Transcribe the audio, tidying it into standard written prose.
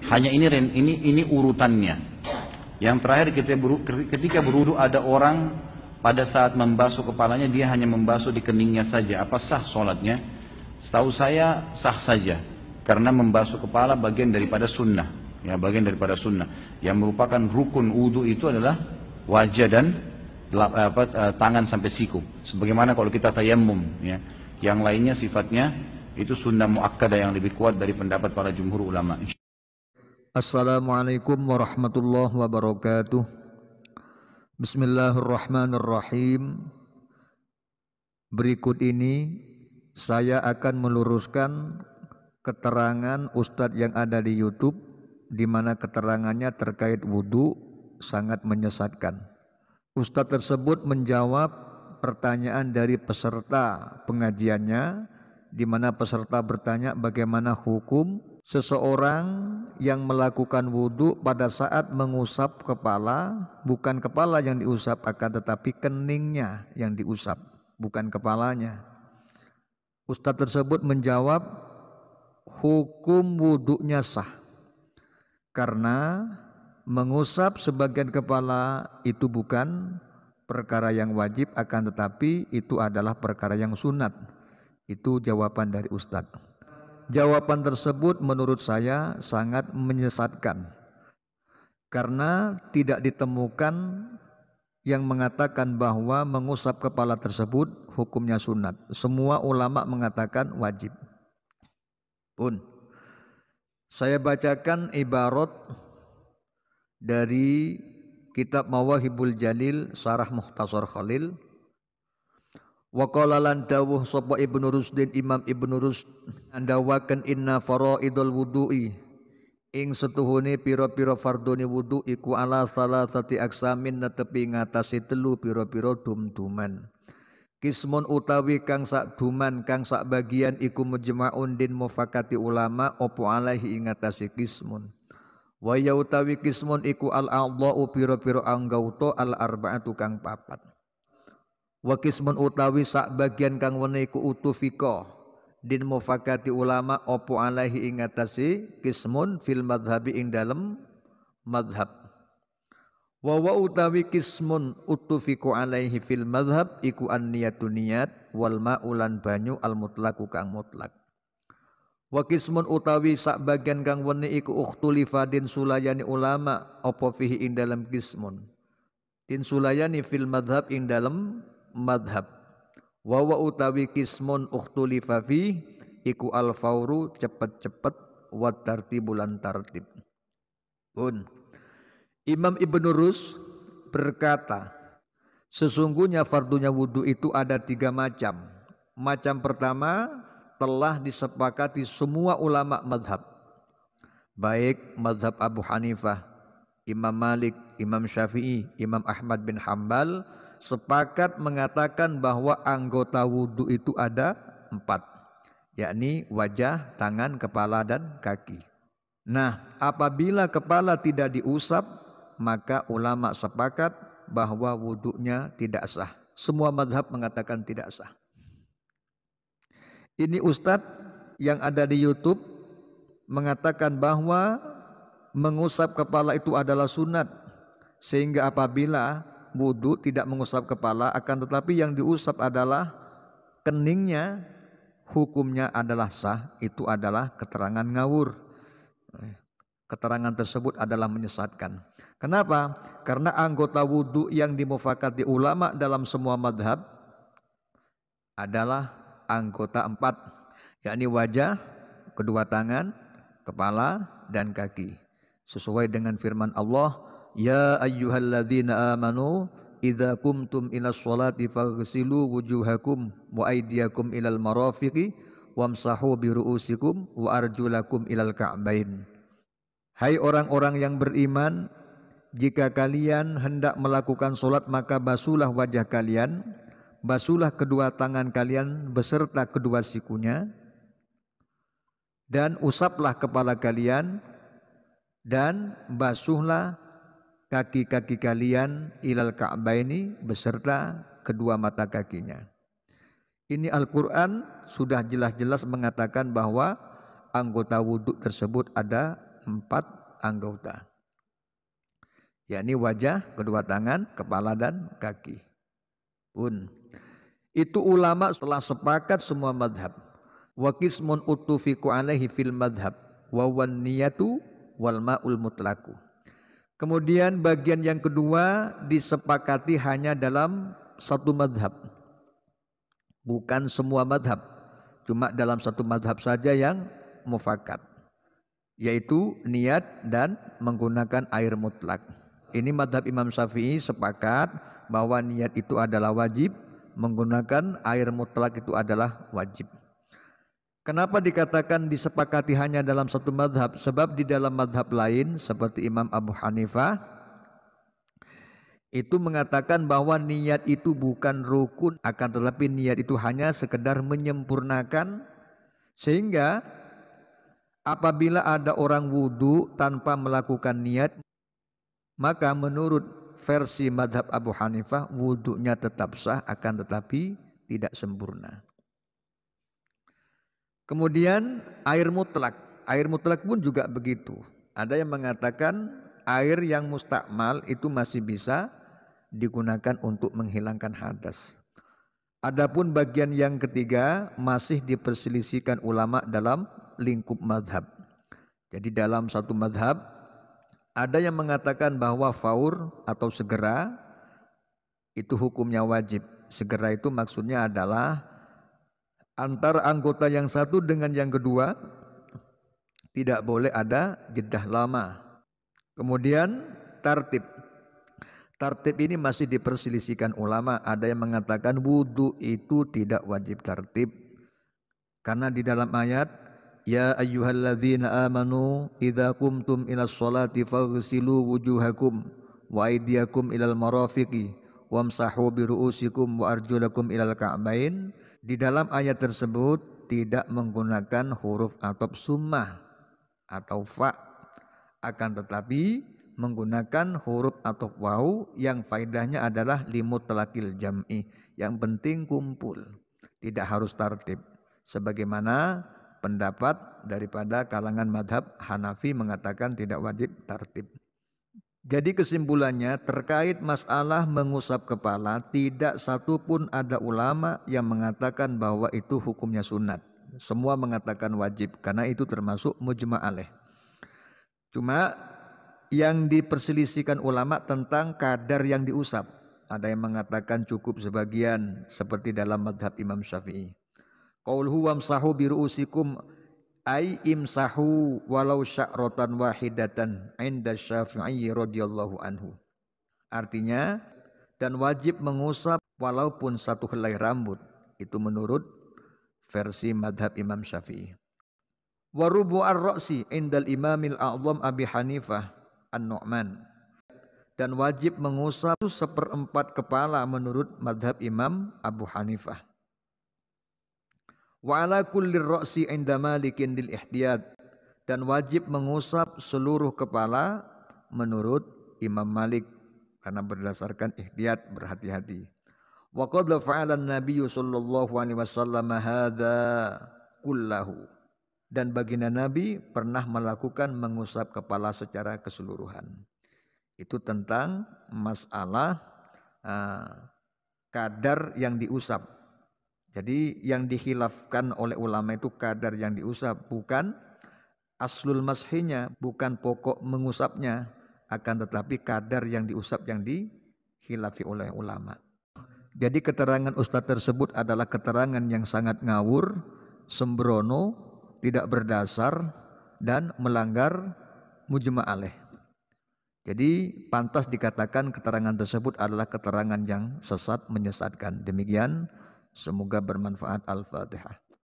Hanya ini urutannya. Yang terakhir ketika berwudu ada orang pada saat membasuh kepalanya dia hanya membasuh di keningnya saja. Apa sah sholatnya? Setahu saya sah saja, karena membasuh kepala bagian daripada sunnah, ya bagian daripada sunnah. Yang merupakan rukun wudu itu adalah wajah dan tangan sampai siku. Sebagaimana kalau kita tayammum, ya. Yang lainnya sifatnya itu sunnah muakkadah yang lebih kuat dari pendapat para jumhur ulama. Assalamualaikum warahmatullahi wabarakatuh. Bismillahirrahmanirrahim. Berikut ini saya akan meluruskan keterangan Ustadz yang ada di YouTube, di mana keterangannya terkait wudhu sangat menyesatkan. Ustadz tersebut menjawab pertanyaan dari peserta pengajiannya, di mana peserta bertanya bagaimana hukum seseorang yang melakukan wudhu pada saat mengusap kepala, bukan kepala yang diusap akan tetapi keningnya yang diusap, bukan kepalanya. Ustadz tersebut menjawab hukum wudhunya sah, karena mengusap sebagian kepala itu bukan perkara yang wajib, akan tetapi itu adalah perkara yang sunat. Itu jawaban dari Ustadz. Jawaban tersebut menurut saya sangat menyesatkan, karena tidak ditemukan yang mengatakan bahwa mengusap kepala tersebut hukumnya sunat. Semua ulama mengatakan wajib. Pun saya bacakan ibarat dari kitab Mawahibul Jalil Syarah Mukhtasar Khalil. Wa qala lan dawuh sapa Ibnu Rusdin, Imam Ibnu Rusd, andawaken inna faraidul wudu'i ing setuhune pira-pira fardhone wudu iku ala salasati aksamin netepi ngatasi telu pira-pira dum-duman. Kismun utawi kang sak duman kang sak bagian iku mujma'un din mufakati ulama opo alaihi ing ngatasi kismun. Wa ya utawi kismun iku al-a'dha'u pira-pira anggauta al-arba'atu kang papat. Wa kismun utawi sak bagian kang wene iku utufika din mufakati ulama opo alaihi ing ngatasi kismun fil madhabi ing dalem madhab. Wa utawi kismun utufiku alaihi fil madhab iku an-niyatu niyat wal ma'ulan banyu al mutlaqu kang mutlak. Wa kismun utawi sak bagian kang wene iku ukhtulifa din sulayani ulama opo fihi ing dalem kismun din sulayani fil madhab ing dalem madhab. Wa utawi kismun ukhtulifa fi iku al fauru cepet-cepet wa tartibulan tartib. Pun Imam Ibnu Rus berkata, sesungguhnya fardunya wudhu itu ada 3 macam. Macam pertama telah disepakati semua ulama madhab, baik madhab Abu Hanifah, Imam Malik, Imam Syafi'i, Imam Ahmad bin Hambal sepakat mengatakan bahwa anggota wudhu itu ada 4, yakni wajah, tangan, kepala, dan kaki. Nah, apabila kepala tidak diusap, maka ulama sepakat bahwa wudhunya tidak sah. Semua madhab mengatakan tidak sah. Ini Ustadz yang ada di YouTube mengatakan bahwa mengusap kepala itu adalah sunat, sehingga apabila wudhu tidak mengusap kepala, akan tetapi yang diusap adalah keningnya, hukumnya adalah sah. Itu adalah keterangan ngawur. Keterangan tersebut adalah menyesatkan. Kenapa? Karena anggota wudhu yang dimufakati ulama dalam semua madhab adalah anggota 4, yakni wajah, kedua tangan, kepala, dan kaki. Sesuai dengan firman Allah, ya ayyuhalladzina amanu idza kumtum ilas sholati faghsilu wujuhakum wa aydiyakum ilal marafiqi wamsahu biru'usikum wa arjulakum ilal ka'bain. Hai orang-orang yang beriman, jika kalian hendak melakukan solat maka basuhlah wajah kalian, basuhlah kedua tangan kalian beserta kedua sikunya, dan usaplah kepala kalian, dan basuhlah kaki-kaki kalian ilal ka'baini beserta kedua mata kakinya. Ini Al-Quran sudah jelas-jelas mengatakan bahwa anggota wudhu tersebut ada 4 anggota, yakni wajah, kedua tangan, kepala dan kaki. Itu ulama telah sepakat semua madhab. Wa qismun utufiqu alaihi fil madhab wa wan niyatu wal ma'ul mutlaqu. Kemudian bagian yang kedua disepakati hanya dalam satu madhab, bukan semua madhab, cuma dalam satu madhab saja yang mufakat, yaitu niat dan menggunakan air mutlak. Ini madhab Imam Syafi'i sepakat bahwa niat itu adalah wajib, menggunakan air mutlak itu adalah wajib. Kenapa dikatakan disepakati hanya dalam satu madhab? Sebab di dalam madhab lain seperti Imam Abu Hanifah itu mengatakan bahwa niat itu bukan rukun, akan tetapi niat itu hanya sekedar menyempurnakan, sehingga apabila ada orang wudu tanpa melakukan niat, maka menurut versi madhab Abu Hanifah wudunya tetap sah, akan tetapi tidak sempurna. Kemudian air mutlak pun juga begitu. Ada yang mengatakan air yang mustakmal itu masih bisa digunakan untuk menghilangkan hadas. Adapun bagian yang ketiga masih diperselisihkan ulama dalam lingkup madhab. Jadi dalam satu madhab ada yang mengatakan bahwa faur atau segera itu hukumnya wajib. Segera itu maksudnya adalah antara anggota yang satu dengan yang kedua tidak boleh ada jedah lama. Kemudian tartib ini masih diperselisihkan ulama. Ada yang mengatakan wudu itu tidak wajib tartib, karena di dalam ayat ya ayyuhalladzina amanu idza qumtum ilas sholati faghsilu wujuhakum wa aydiyakum ilal marafiqi wamsahu biru'usikum wa arjulakum ilal ka'bain. Di dalam ayat tersebut tidak menggunakan huruf atop summah atau fa, akan tetapi menggunakan huruf atop waw yang faedahnya adalah limutlaqil jam'i, yang penting kumpul, tidak harus tartib, sebagaimana pendapat daripada kalangan madhab Hanafi mengatakan tidak wajib tartib. Jadi kesimpulannya terkait masalah mengusap kepala, tidak satu pun ada ulama yang mengatakan bahwa itu hukumnya sunat. Semua mengatakan wajib, karena itu termasuk mujma' alaih. Cuma yang diperselisihkan ulama tentang kadar yang diusap. Ada yang mengatakan cukup sebagian, seperti dalam madhab Imam Syafi'i. Qauluhu wamsahu biru'usikum ay imsahu walau sya'rotan wahidatan inda Syafi'i radhiyallahu anhu. Artinya, dan wajib mengusap walaupun satu helai rambut. Itu menurut versi madhab Imam Syafi'i. Wa rubu'ar ra'si indal imamil a'zam Abi Hanifah an-Nu'man. Dan wajib mengusap 1/4 kepala menurut madhab Imam Abu Hanifah. Wa ala kulli ra'si inda Malikin lil ihtiyat, dan wajib mengusap seluruh kepala menurut Imam Malik karena berdasarkan ihtiyat, berhati-hati. Wa qad fa'ala an-nabiy sallallahu alaihi wasallam hadza kullahu, dan baginda Nabi pernah melakukan mengusap kepala secara keseluruhan. Itu tentang masalah kadar yang diusap. Jadi yang dikhilafkan oleh ulama itu kadar yang diusap, bukan aslul mashinya, bukan pokok mengusapnya, akan tetapi kadar yang diusap yang dikhilafi oleh ulama. Jadi keterangan ustadz tersebut adalah keterangan yang sangat ngawur, sembrono, tidak berdasar, dan melanggar mujma' alaih. Jadi pantas dikatakan keterangan tersebut adalah keterangan yang sesat, menyesatkan. Demikian, semoga bermanfaat. Al-Fatihah.